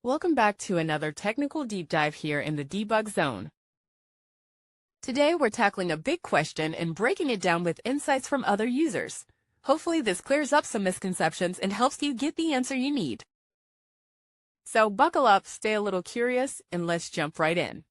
Welcome back to another technical deep dive here in the debug zone. Today we're tackling a big question and breaking it down with insights from other users. Hopefully this clears up some misconceptions and helps you get the answer you need. So buckle up, stay a little curious, and let's jump right in.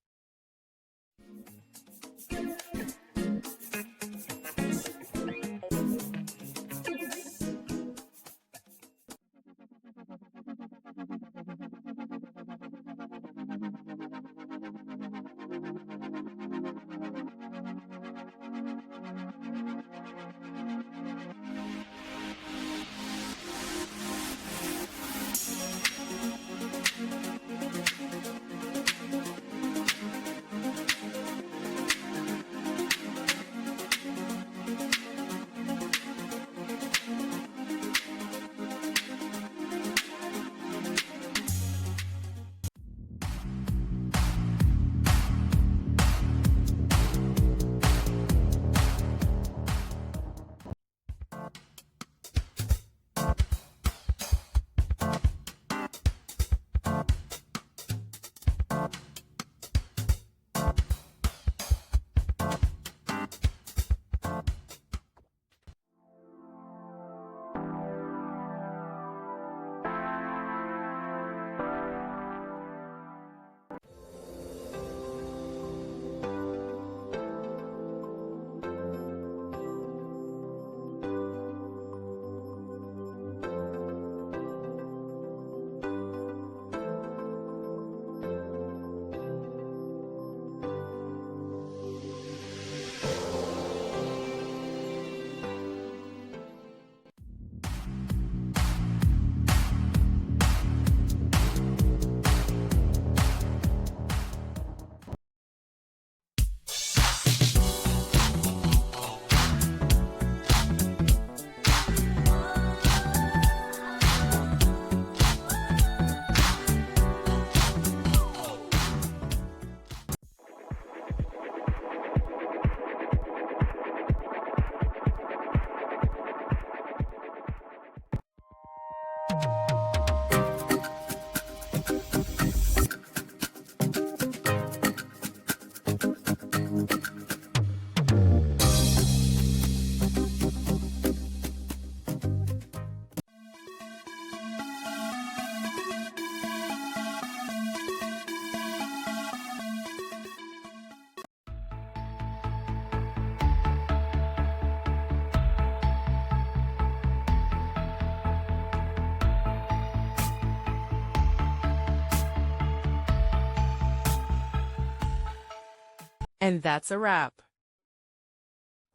And that's a wrap.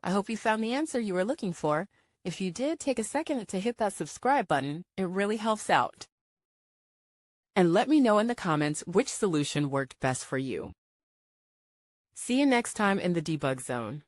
I hope you found the answer you were looking for. If you did, take a second to hit that subscribe button. It really helps out. And let me know in the comments which solution worked best for you. See you next time in the debug zone.